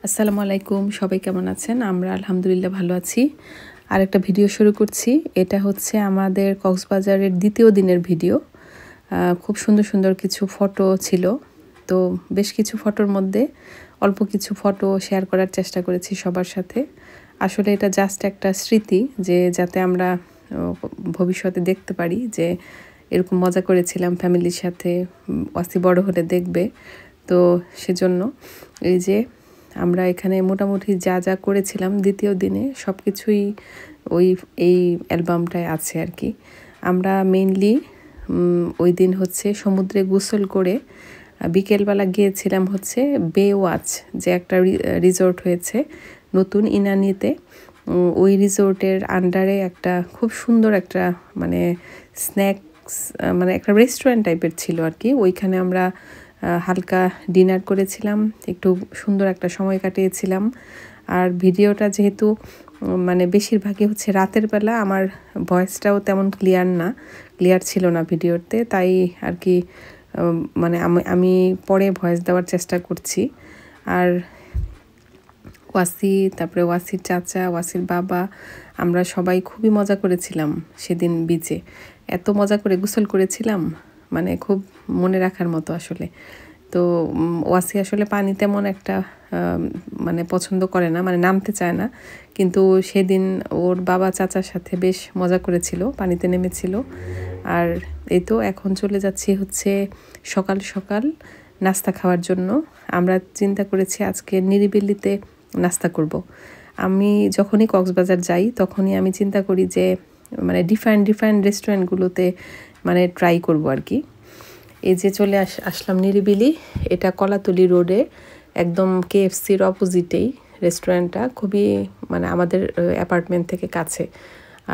আসসালামু আলাইকুম, সবাই কেমন আছেন? আমরা আলহামদুলিল্লাহ ভালো আছি। আর একটা ভিডিও শুরু করছি। এটা হচ্ছে আমাদের কক্সবাজারের দ্বিতীয় দিনের ভিডিও। খুব সুন্দর সুন্দর কিছু ফটো ছিল। তো বেশ কিছু ফটোর মধ্যে অল্প কিছু ফটো শেয়ার করার চেষ্টা করেছি সবার সাথে। আসলে এটা জাস্ট একটা স্মৃতি, যে যাতে আমরা ভবিষ্যতে দেখতে পারি যে এরকম মজা করেছিলাম ফ্যামিলির সাথে, ওয়াসি বড় হলে দেখবে। তো সেজন্য এই যে আমরা এখানে মোটামুটি যা যা করেছিলাম দ্বিতীয় দিনে সব কিছুই এই অ্যালবামটায় আছে আর কি। আমরা মেইনলি ওই দিন হচ্ছে সমুদ্রে গোসল করে বিকেলবেলা গিয়েছিলাম হচ্ছে বে ওয়াচ, যে একটা রিসোর্ট হয়েছে নতুন ইনানিতে। ওই রিসোর্টের আন্ডারে একটা খুব সুন্দর একটা মানে স্ন্যাক্স, মানে একটা রেস্টুরেন্ট টাইপের ছিল আর কি। ওইখানে আমরা হালকা ডিনার করেছিলাম, একটু সুন্দর একটা সময় কাটিয়েছিলাম। আর ভিডিওটা যেহেতু মানে বেশিরভাগই হচ্ছে রাতের বেলা, আমার ভয়েসটাও তেমন ক্লিয়ার ছিল না ভিডিওতে, তাই আর কি মানে আমি পরে ভয়েস দেওয়ার চেষ্টা করছি। আর ওয়াসি, তারপরে ওয়াসির চাচা, ওয়াসির বাবা, আমরা সবাই খুবই মজা করেছিলাম সেদিন বিচে। এত মজা করে গোসল করেছিলাম, মানে খুব মনে রাখার মতো আসলে। তো ওয়াসি আসলে পানি তেমন একটা মানে পছন্দ করে না, মানে নামতে চায় না, কিন্তু সেদিন ওর বাবা চাচার সাথে বেশ মজা করেছিল, পানিতে নেমেছিল। আর এই তো এখন চলে যাচ্ছি হচ্ছে সকাল সকাল নাস্তা খাওয়ার জন্য। আমরা চিন্তা করেছি আজকে নিরিবিলিতে নাস্তা করব। আমি যখনই কক্সবাজার যাই তখনই আমি চিন্তা করি যে মানে ডিফারেন্ট রেস্টুরেন্টগুলোতে মানে ট্রাই করব আর কি। এই যে চলে আসলাম নিরিবিলি। এটা কলাতলি রোডে একদম KFCর অপোজিটেই রেস্টুরেন্টটা, খুবই মানে আমাদের অ্যাপার্টমেন্ট থেকে কাছে।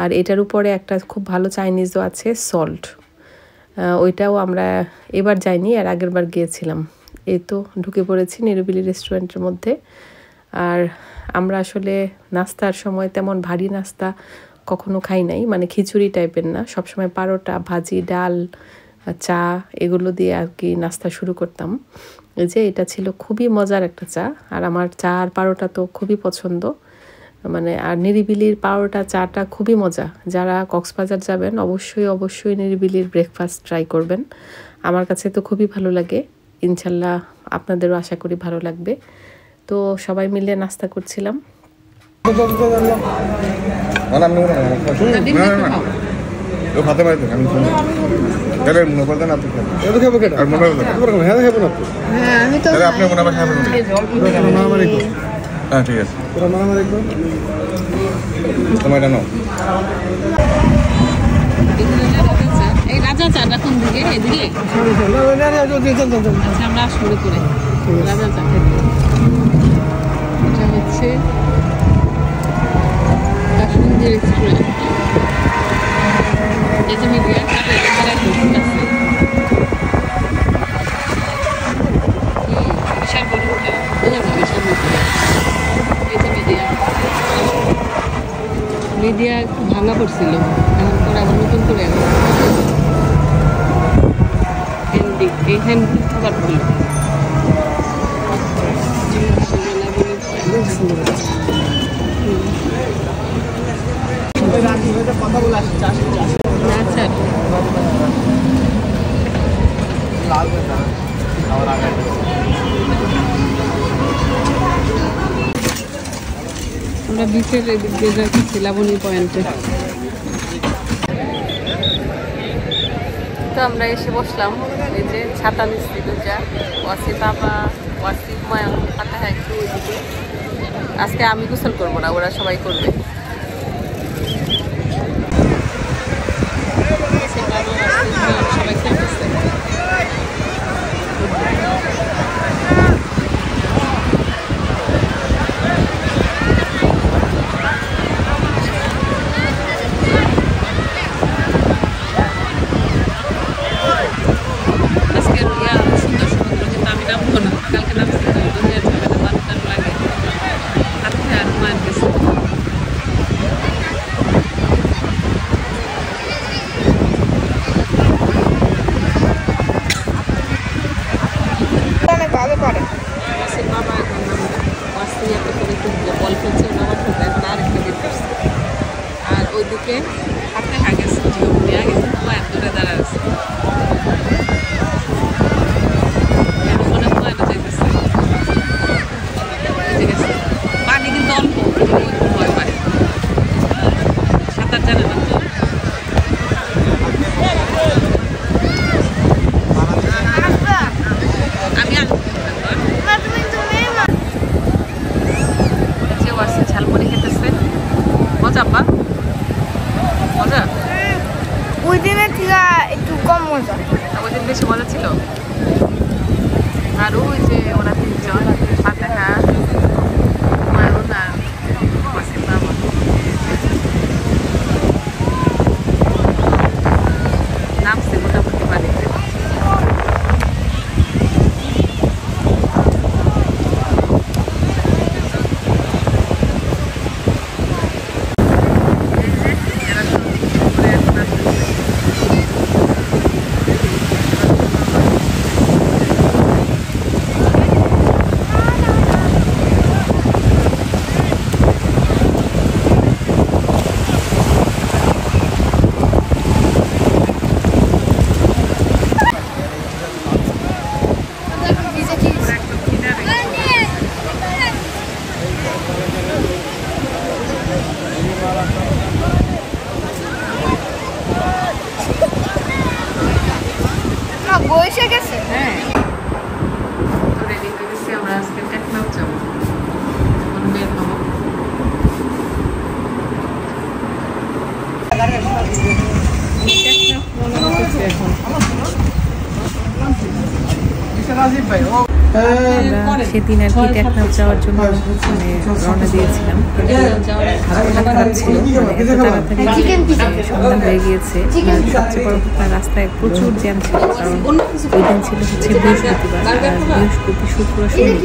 আর এটার উপরে একটা খুব ভালো চাইনিজও আছে, সল্ট। ওইটাও আমরা এবার যাইনি, আর আগের বার গিয়েছিলাম। এই তো ঢুকে পড়েছি নিরিবিলি রেস্টুরেন্টের মধ্যে। আর আমরা আসলে নাস্তার সময় তেমন ভারী নাস্তা কখনো খাই নাই, মানে খিচুড়ি টাইপের না, সবসময় পারোটা, ভাজি, ডাল, চা এগুলো দিয়ে আর কি নাস্তা শুরু করতাম। এই যে এটা ছিল খুবই মজার একটা চা, আর আমার চা আর পারোটা তো খুবই পছন্দ, মানে আর নিরিবিলির পারোটা চাটা খুবই মজা। যারা কক্সবাজার যাবেন অবশ্যই নিরিবিলির ব্রেকফাস্ট ট্রাই করবেন। আমার কাছে তো খুবই ভালো লাগে, ইনশাল্লাহ আপনাদেরও আশা করি ভালো লাগবে। তো সবাই মিলে নাস্তা করছিলাম। ঠিক আছে, সময়টা নাও। এই রাজা চা কোন দিকে? এদিকে আমরা শুরু করে রাজা চা খেতে। এটা হচ্ছে কাশ্মীর রেস্টুরেন্ট। এই যে মিডিয়া বিশাল বড় হোটেল, এই যে মিডিয়া একটু ভাঙা পড়ছিল, এখন পরে আবার নতুন করে এই হ্যান্ডি খাবার খুলল। আমরা বিচের এদিক দিয়ে যাচ্ছি লাবণী পয়েন্টে। তো আমরা এসে বসলাম, এই যে ছাতা নিচ্ছি দুটা, ওয়াসি বাবা, ওয়াসি মায়া হাতে একটু ওইদিকে। আজকে আমি গোসল করবো না, ওরা সবাই করবে। সবাই খেলতেছে। বল খেলছে বাবার সাথে, এখন আরেকটা বের করছে। আর ওইদিকে হাতে গেছে জিও গেছে, মায়ের দূরে দাঁড়া আছে, মনে হয় না যাইতেছে। পানি কিন্তু অল্প, ভয় পায়, সাঁতার জানে না তো। আমি আছে ঝালমুড়ি খেতেছে, মজা পা মজা। ওই দিনের থেকে একটু কম মজা, ওই দিন বেশি মজা ছিল। আর ওই যে ওরা তিনজন ফাতেহা, হুমায়ুন আর ওয়াসিম মামা, নামছে মোটামুটি পানিতে। বসে গেছে। হ্যাঁ, তো রেডি হয়ে গেছি, আমরা আজকে টেকনাফ যাবো, এখন বের হবো। সেদিন আর কি টেকনাফ যাওয়ার জন্য মানে রওনা দিয়েছিলাম, খারাপ ছিল, মানে এত তাড়াতাড়ি সন্ধ্যা হয়ে গিয়েছে। সবচেয়ে বড় কথা, রাস্তায় প্রচুর জ্যাম ছিল, কারণ ওই দিন ছিল হচ্ছে বৃহস্পতিবার, বৃহস্পতি শুক্র শনি,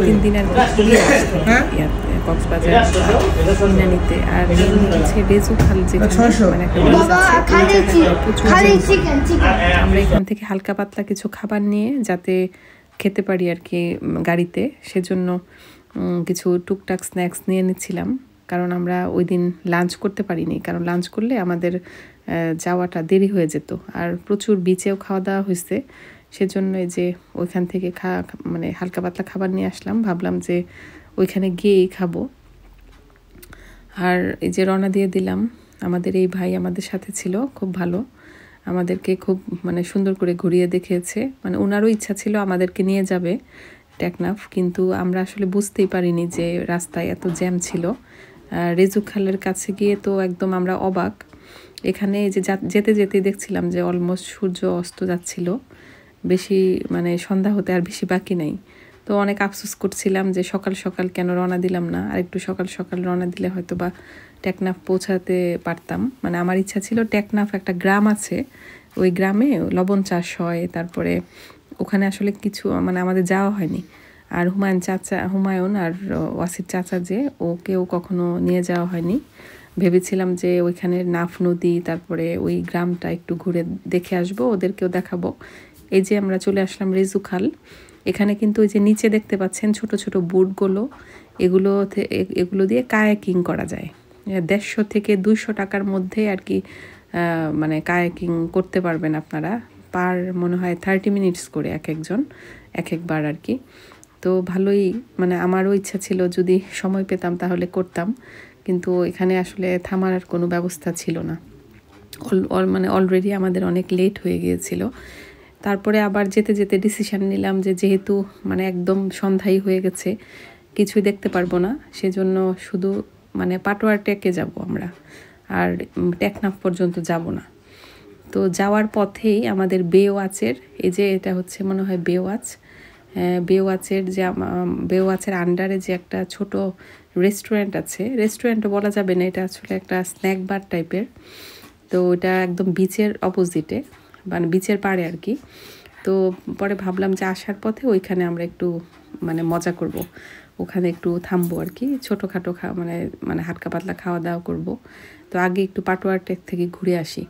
3 দিন আর কি ঘুরিয়ে আসতে কক্সবাজার ইনানিতে। আর হচ্ছে রেজু খাল, যেখানে মানে একটা ব্রিজ আছে, প্রচুর আমরা এখান থেকে হালকা পাতলা কিছু খাবার নিয়ে যাতে খেতে পারি আর কি গাড়িতে, সেজন্য কিছু টুকটাক স্ন্যাক্স নিয়ে নিচ্ছিলাম। কারণ আমরা ওই দিন লাঞ্চ করতে পারিনি, কারণ লাঞ্চ করলে আমাদের যাওয়াটা দেরি হয়ে যেত। আর প্রচুর বিচেও খাওয়া দাওয়া হয়েছে, সেজন্য এই যে ওইখান থেকে মানে হালকা পাতলা খাবার নিয়ে আসলাম, ভাবলাম যে ওইখানে গিয়েই খাবো। আর এই যে রওনা দিয়ে দিলাম। আমাদের এই ভাই আমাদের সাথে ছিল, খুব ভালো, আমাদেরকে খুব মানে সুন্দর করে ঘুরিয়ে দেখিয়েছে। মানে ওনারও ইচ্ছা ছিল আমাদেরকে নিয়ে যাবে টেকনাফ, কিন্তু আমরা আসলে বুঝতেই পারিনি যে রাস্তায় এত জ্যাম ছিল। রেজু খালের কাছে গিয়ে তো একদম আমরা অবাক। এখানে যে যেতে যেতে দেখছিলাম যে অলমোস্ট সূর্য অস্ত যাচ্ছিল, বেশি মানে সন্ধ্যা হতে আর বেশি বাকি নাই। তো অনেক আফসোস করছিলাম যে সকাল সকাল কেন রওনা দিলাম না, আর একটু সকাল সকাল রওনা দিলে হয়তো বা টেকনাফ পৌঁছাতে পারতাম। মানে আমার ইচ্ছা ছিল, টেকনাফ একটা গ্রাম আছে, ওই গ্রামে লবণ চাষ হয়, তারপরে ওখানে আসলে কিছু মানে আমাদের যাওয়া হয়নি। আর হুমায়ুন আর ওয়াসির চাচা যে, ওকেও কখনো নিয়ে যাওয়া হয়নি। ভেবেছিলাম যে ওইখানের নাফ নদী, তারপরে ওই গ্রামটা একটু ঘুরে দেখে আসবো, ওদেরকেও দেখাবো। এই যে আমরা চলে আসলাম রেজু খাল। এখানে কিন্তু ওই যে নিচে দেখতে পাচ্ছেন ছোট ছোট বোটগুলো, এগুলো দিয়ে কায়াকিং করা যায়। 150 থেকে 200 টাকার মধ্যে আর কি মানে কায়াকিং করতে পারবেন আপনারা, পার মনে হয় 30 মিনিটস করে এক একবার আর কি। তো ভালোই, মানে আমারও ইচ্ছা ছিল যদি সময় পেতাম তাহলে করতাম, কিন্তু এখানে আসলে থামার আর কোনো ব্যবস্থা ছিল না। মানে অলরেডি আমাদের অনেক লেট হয়ে গিয়েছিল। তারপরে আবার যেতে যেতে ডিসিশন নিলাম যে যেহেতু মানে একদম সন্ধ্যাই হয়ে গেছে, কিছুই দেখতে পারবো না, সেজন্য শুধু মানে পাটোয়ার টেকে যাব আমরা, আর টেকনাফ পর্যন্ত যাব না। তো যাওয়ার পথেই আমাদের বেওয়াচের, এই যে এটা হচ্ছে মনে হয় বেওয়াচের আন্ডারে যে একটা ছোট রেস্টুরেন্ট আছে, রেস্টুরেন্টও বলা যাবে না, এটা আসলে একটা স্ন্যাক বার টাইপের। তো ওটা একদম বিচের অপোজিটে, মানে বিচের পাড়ে আর কি। তো পরে ভাবলাম যে আসার পথে ওইখানে আমরা একটু মানে মজা করব, ওখানে একটু থামবো আর কি, ছোটোখাটো মানে হালকা পাতলা খাওয়া দাওয়া করব। তো আগে একটু পাটোয়ার টেক থেকে ঘুরে আসি।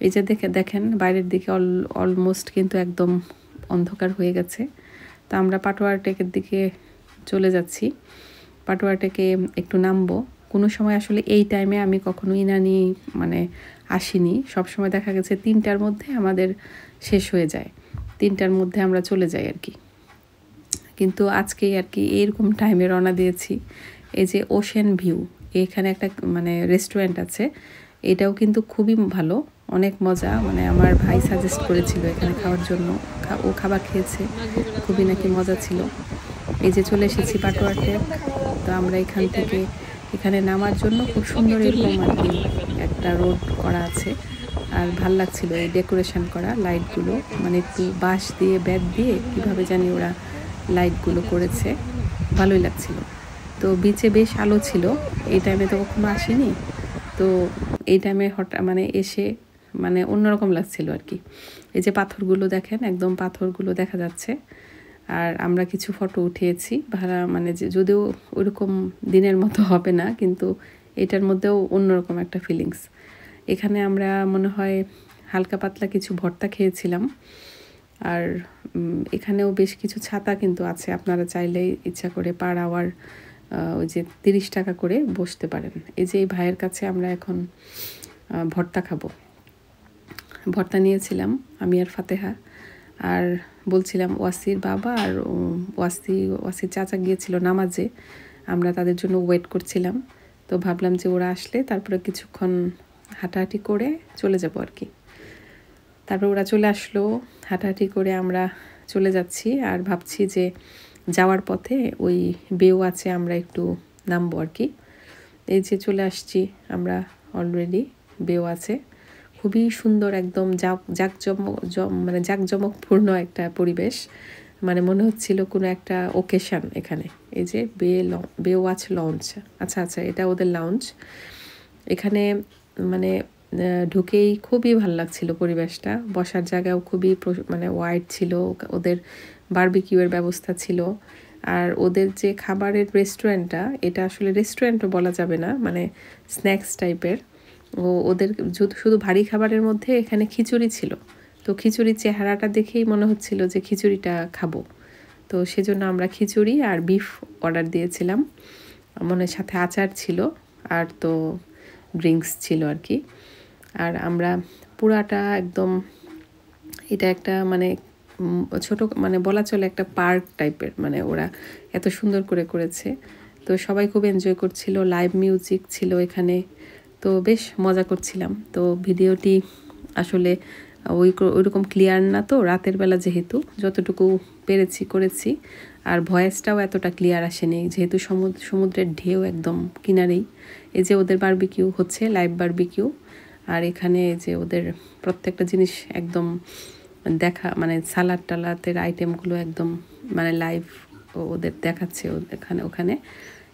এই যে দেখেন বাইরের দিকে অলমোস্ট কিন্তু একদম অন্ধকার হয়ে গেছে। তো আমরা পাটোয়ার টেকের দিকে চলে যাচ্ছি। পাটোয়াটাকে একটু নামবো। কোনো সময় আসলে এই টাইমে আমি কখনো ইনানি মানে আসিনি, সবসময় দেখা গেছে 3টার মধ্যে আমাদের শেষ হয়ে যায়, 3টার মধ্যে আমরা চলে যাই আর কি। কিন্তু আজকেই আর কি এইরকম টাইমে রওনা দিয়েছি। এই যে ওশেন ভিউ, এখানে একটা মানে রেস্টুরেন্ট আছে, এটাও কিন্তু খুবই ভালো, অনেক মজা। মানে আমার ভাই সাজেস্ট করেছিল এখানে খাওয়ার জন্য, ও খাবার খেয়েছে, খুবই নাকি মজা ছিল। এই যে চলে এসেছি পাটোয়া টেক। তো আমরা এখান থেকে এখানে নামার জন্য খুব সুন্দর এরকম আর কি একটা রোড করা আছে, আর ভাল লাগছিল এই ডেকোরেশন করা লাইটগুলো, মানে একটু বাঁশ দিয়ে ব্যাট দিয়ে কীভাবে জানি ওরা লাইটগুলো করেছে, ভালোই লাগছিল। তো বিচে বেশ আলো ছিল, এই টাইমে তো কখনো আসিনি, তো এই টাইমে হঠাৎ মানে এসে মানে অন্যরকম লাগছিল আর কি। এই যে পাথরগুলো দেখেন, একদম পাথরগুলো দেখা যাচ্ছে। আর আমরা কিছু ফটো উঠিয়েছি ভাড়া, মানে যদিও ওইরকম দিনের মতো হবে না, কিন্তু এটার মধ্যেও অন্যরকম একটা ফিলিংস। এখানে আমরা মনে হয় হালকা পাতলা কিছু ভর্তা খেয়েছিলাম। আর এখানেও বেশ কিছু ছাতা কিন্তু আছে, আপনারা চাইলেই ইচ্ছা করে পার আওয়ার ওই যে 30 টাকা করে বসতে পারেন। এই যে এই ভাইয়ের কাছে আমরা এখন ভর্তা খাবো, ভর্তা নিয়েছিলাম আমি আর ফাতেহা। আর বলছিলাম ওয়াসির বাবা আর ওয়াসির চাচা গিয়েছিল নামাজে, আমরা তাদের জন্য ওয়েট করছিলাম। তো ভাবলাম যে ওরা আসলে তারপরে কিছুক্ষণ হাঁটাহাঁটি করে চলে যাব আর কি। তারপর ওরা চলে আসলো, হাঁটাহাঁটি করে আমরা চলে যাচ্ছি। আর ভাবছি যে যাওয়ার পথে ওই বেও আছে, আমরা একটু নামবো আর কি। এই যে চলে আসছি আমরা অলরেডি, বেও আছে, খুবই সুন্দর, একদম জাঁকজমকপূর্ণ একটা পরিবেশ, মানে মনে হচ্ছিল কোনো একটা ওকেশন এখানে। এই যে বে ওয়াচ লঞ্চ, আচ্ছা আচ্ছা এটা ওদের লঞ্চ। এখানে মানে ঢুকেই খুবই ভালো লাগছিল পরিবেশটা, বসার জায়গাও খুবই মানে ওয়াইড ছিল, ওদের বারবিকিউয়ের ব্যবস্থা ছিল। আর ওদের যে খাবারের রেস্টুরেন্টটা, এটা আসলে রেস্টুরেন্টও বলা যাবে না, মানে স্ন্যাক্স টাইপের। ওদের শুধু ভারী খাবারের মধ্যে এখানে খিচুড়ি ছিল, তো খিচুড়ির চেহারাটা দেখেই মনে হচ্ছিল যে খিচুড়িটা খাবো। তো সেজন্য আমরা খিচুড়ি আর বিফ অর্ডার দিয়েছিলাম, মনে সাথে আচার ছিল, আর তো ড্রিঙ্কস ছিল আর কি। আর আমরা পুরাটা একদম, এটা একটা মানে ছোট মানে বলা চলে একটা পার্ক টাইপের, মানে ওরা এত সুন্দর করে করেছে। তো সবাই খুব এনজয় করছিল, লাইভ মিউজিক ছিল এখানে, তো বেশ মজা করছিলাম। তো ভিডিওটি আসলে ওইরকম ক্লিয়ার না, তো রাতের বেলা যেহেতু যতটুকু পেরেছি করেছি, আর ভয়েসটাও এতটা ক্লিয়ার আসেনি যেহেতু সমুদ্রের ঢেউ একদম কিনারেই। এই যে ওদের বারবিকিউ হচ্ছে, লাইভ বারবিকিউ। আর এখানে যে ওদের প্রত্যেকটা জিনিস একদম দেখা, মানে সালাদ টালাতের আইটেমগুলো একদম মানে লাইভ ওদের দেখাচ্ছে ওখানে।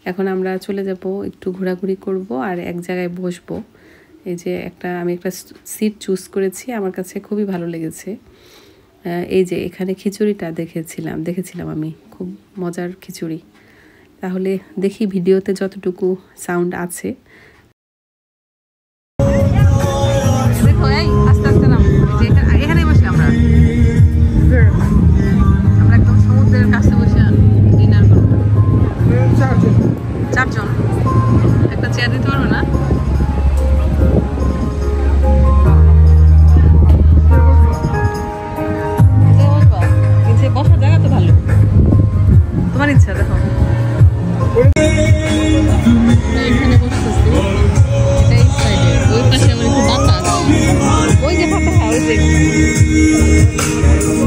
এখন আমরা চলে যাব, একটু ঘোরাঘুরি করব আর এক জায়গায় বসবো। এই যে আমি একটা সিট চুজ করেছি, আমার কাছে খুবই ভালো লেগেছে। এই যে এখানে খিচুড়িটা দেখেছিলাম আমি, খুব মজার খিচুড়ি। তাহলে দেখি ভিডিওতে যতটুকু সাউন্ড আছে। আস্তে আস্তে নাম, এখানে বসে আমরা একদম সমুদ্রের কাছে বসে ডিনার করবো। 4 জন, একটা চেয়ার দিতে পারবে না? বসার জায়গা তো ভালো, তোমার ইচ্ছা। দেখো এখানে বসতেছি, এটাই সাইডে, ওই পাশে আমার একটু বাতাস, ওই যে ফাঁকা,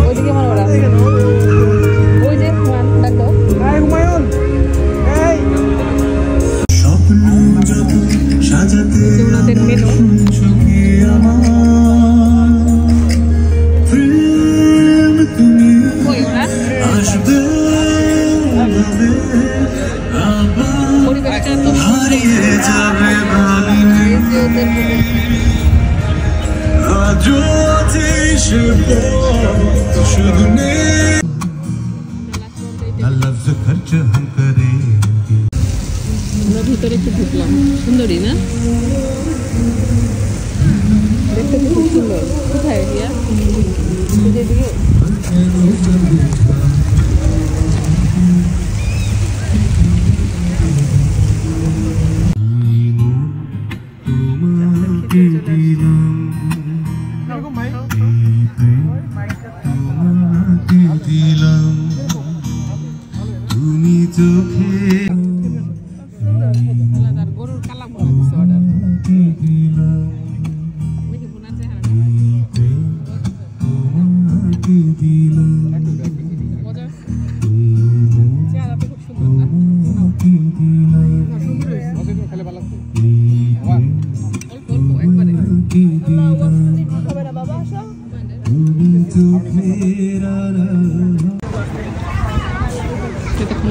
ওইদিকে আমার ওরা, ওই যে দেখো ওনাদের মেনু। আমরা ভিতরে একটু ঢুকলাম, সুন্দরী না দেখতে, খুব সুন্দর। কোথায় রিয়া? এদিকে তুমি চোখে গরুর কালা বোনা দিছে অর্ডার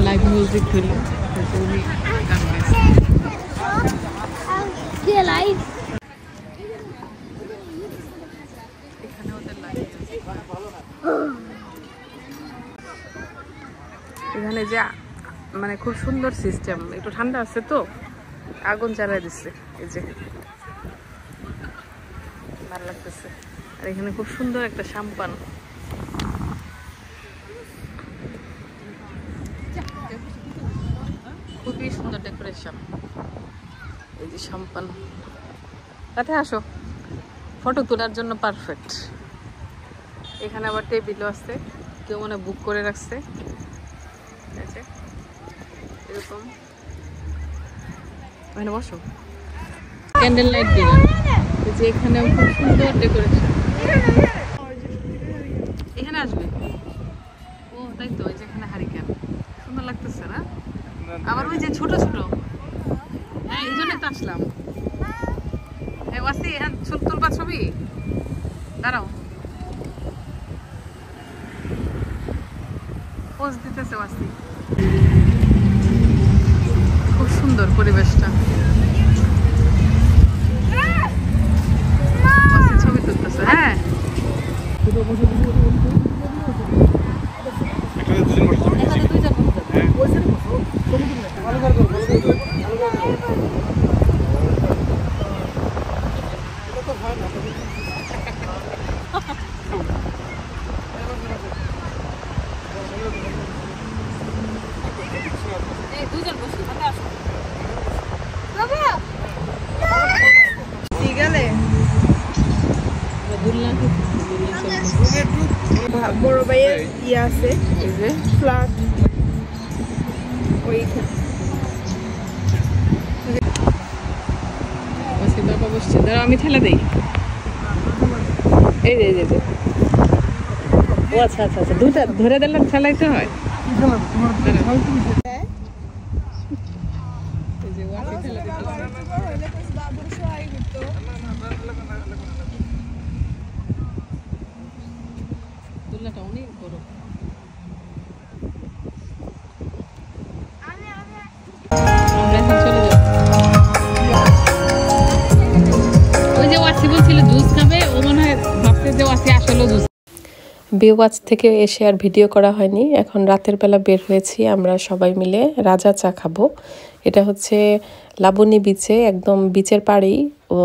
লাইভ মিউজিক হইল এখানে যে মানে খুব সুন্দর সিস্টেম, একটু ঠান্ডা আছে তো আগুন জ্বালাই দিচ্ছে, এই যে ভালো লাগতেছে। আর এখানে খুব সুন্দর একটা সাম্পান, খুবই সুন্দর ডেকোরেশন। এই যে সাম্পান, তাতে আসো ফটো তোলার জন্য পারফেক্ট। এখানে আবার টেবিলও আছে, কেউ মনে বুক করে রাখছে এরকম। মানে বসো, ক্যান্ডেল লাইট ডিনার। এই যে এখানেও খুব সুন্দর ডেকোরেশন। এখানে আসবে ও, তাই তো। ওই যে এখানে হারিকেন সুন্দর লাগতেছে না? আবার ওই যে ছোট ছোট, হ্যাঁ এই জন্যই তো আসলাম। হ্যাঁ ওয়াসি, হ্যাঁ তুলবা ছবি, দাঁড়াও পোজ দিতেছে ওয়াসি। খুব সুন্দর পরিবেশটা, ওয়াসি ছবি তুলতেছে। হ্যাঁ বড় ভাইয়ের ইয়ে আছে, ফ্ল্যাট ওইখানে। আমি ঠেলা দিই। এই যে ও আচ্ছা আচ্ছা আচ্ছা, দুটা ধরে দিলে ঠেলাইতে হয়। তুলনাটা অনেক বড়। আমরা এখন চলে যাব। ওই যে ওয়াসি বলছিল জুস খাবে, ও মনে হয় ভাবছে যে ওয়াসি আসলে জুস। বেওয়াচ থেকে এসে আর ভিডিও করা হয়নি। এখন রাতের বেলা বের হয়েছি আমরা সবাই মিলে রাজা চা খাবো। এটা হচ্ছে লাবণী বিচে, একদম বিচের পাড়েই ও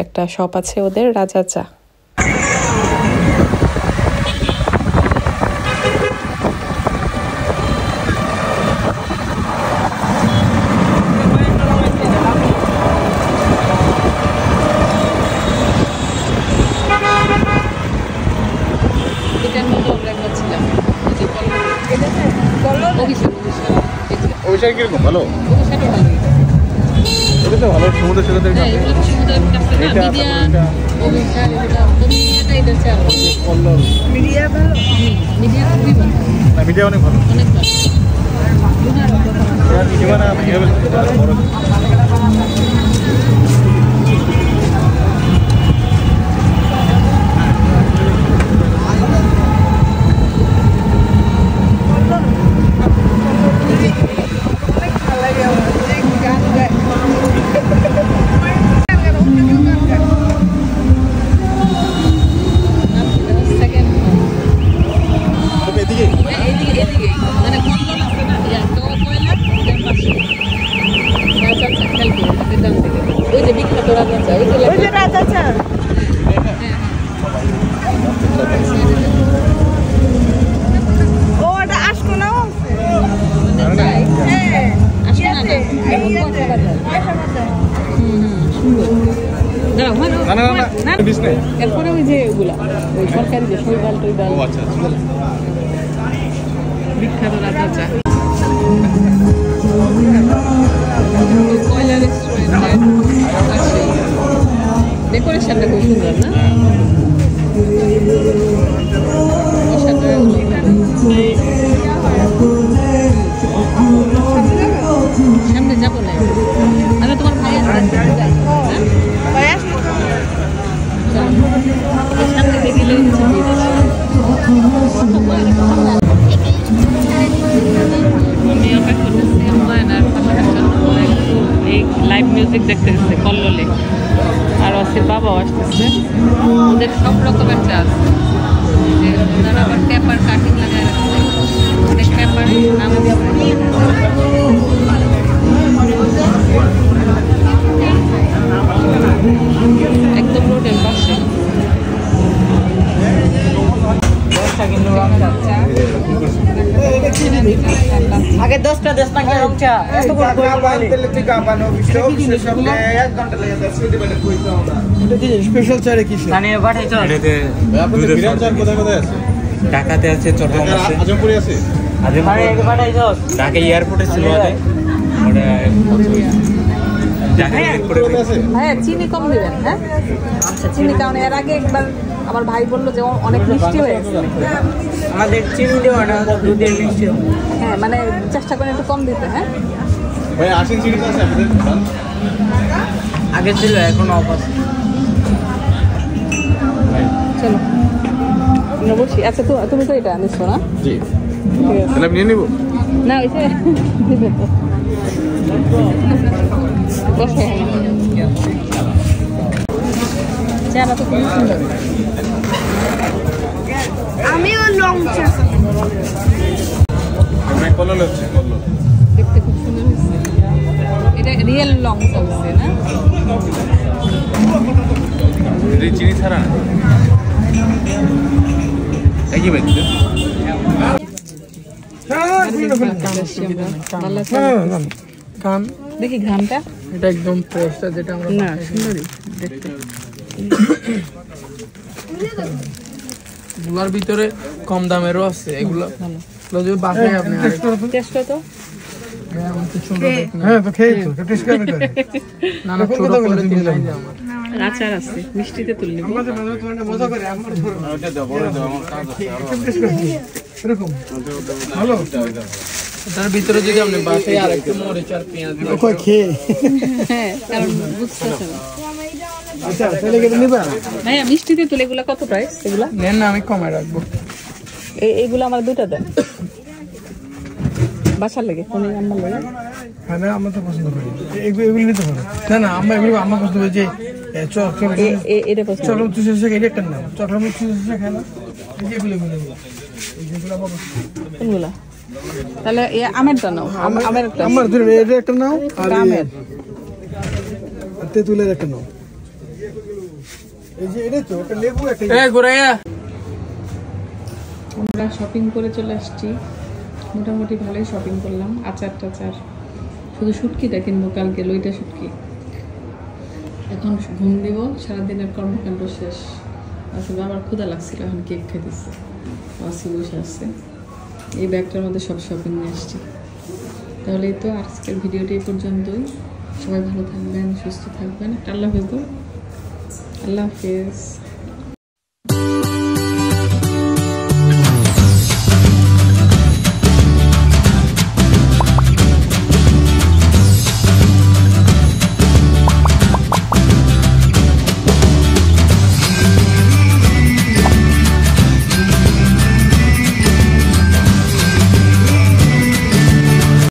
একটা শপ আছে ওদের, রাজা চা। অভিষেক কিরকম ভালো? এটা তো ভালো, সমুদ্র সৈকতের কাছে। মিডিয়া ভালো, মিডিয়া অনেক ভালো, অনেক ভালো। এরপরে ওই যে ওগুলা ওই সরকারি যে শৈবাল টৈবাল, বিখ্যাত রাজা চা। ডেকোরেশনটা খুব সুন্দর না? সামনে যাবো না আমি তোমার ভাই সামনে গেলে লাইভ মিউজিক দেখতে গেছে কল্লোলে আর অসির বাবাও আসতেছে ওদের সব রকমের চাষ ওনারা আবার পেপার কাটিং লাগায় রাখছে অনেক পেপার নাম একদম রোডের পাশে আগে 10টা 10 টাকা রংচা এত বড় স্পেশাল চারে কি জানি পাঠাইছো এটাতে আপনাদের বিরিয়ানি চার কোথায় কোথায় আছে? ঢাকাতে আছে, চট্টগ্রাম আছে, আজমপুরে আছে। মানে একে পাঠাইছো ঢাকা এয়ারপোর্টে ছিল আগে, ঢাকা এয়ারপোর্টে কোথায় আছে? হ্যাঁ চিনি কম দিবেন। হ্যাঁ আচ্ছা চিনি, কারণ এর আগে একবার আমার ভাই বললো যে অনেক মিষ্টি হয়ে গেছে। আমাদের চিনি দেওয়া না, দুধের মিষ্টি। হ্যাঁ মানে চেষ্টা করেন একটু কম দিতে। হ্যাঁ ভাই আশিন চিনি আছে আপনাদের? আগে ছিল, এখন অফ আছে। চলো আমরা বসি। আচ্ছা তুমি তো এটা নিচ্ছ না? জি, ঠিক আছে। তাহলে আমি নিয়ে নিব। না ওইসে বসে চাটা তো খুবই সুন্দর। আমিও লং চা আমি কল্লোল হচ্ছে, কল্লোল। দেখতে খুব সুন্দর হয়েছে। এটা রিয়েল লং চা হচ্ছে না? এটা চিনি ছাড়া না? একই ব্যক্তি। কান দেখি ঘামটা। এটা একদম ফ্রেশটা যেটা আমরা না সুন্দরই দেখতে। এগুলোর ভিতরে কম দামেরও আছে, এগুলো যদি বাসায় আপনি টেস্ট কত? হ্যাঁ তো খেয়েছো টেস্ট করে না না ছোট করে দিলাম আর আচার আছে, মিষ্টিতে তুললি। মজা করে আমার ওটা দাও, বড় দাও, আমার কাজ আছে। এরকম ভালো। তার ভিতরে যদি আপনি বাসায় আর একটু মরিচ আর পেঁয়াজ দিবেন ওকে খেয়ে। হ্যাঁ কারণ বুঝতেছে না। আচ্ছা তাহলে কেটে নিবা? ভাইয়া মিষ্টিতে তুলে এগুলা কত প্রাইস? এগুলা নেন না, আমি কমায় রাখবো। এইগুলো আমার দুইটা দেন বাসার লাগে। কোন আমার লাগে? হ্যাঁ না, আমরা তো পছন্দ করি এগুলো নিতে পারো। না না আমরা এগুলো আমার পছন্দ করি যে এটা পছন্দ। চকলেট চুষে এটা একটা নাম চকলেট চুষে খায় না, যেগুলো যেগুলো আমার পছন্দ। কোনগুলা? তাহলে আমেরটা নাও। আমের একটা আমার ধরে এটা একটা নাও আর আমের তেঁতুলের একটা নাও। এই যে এটা তো একটা লেবু একটা গোরাইয়া। আমরা শপিং করে চলে আসছি, মোটামুটি ভালোই শপিং করলাম। আচার টাচার, শুধু শুটকিটা কিনবো কালকে, লইটা শুটকি। এখন ঘুম দিব, সারাদিনের কর্মকাণ্ড শেষ। আসলে আমার ক্ষুধা লাগছিল, এখন কেক খাইতেছে। আসি বসে আসছে, এই ব্যাগটার মধ্যে সব শপিং নিয়ে আসছি। তাহলে এই তো আজকের ভিডিওটি এই পর্যন্তই। সবাই ভালো থাকবেন, সুস্থ থাকবেন। আল্লাহ হাফেজ।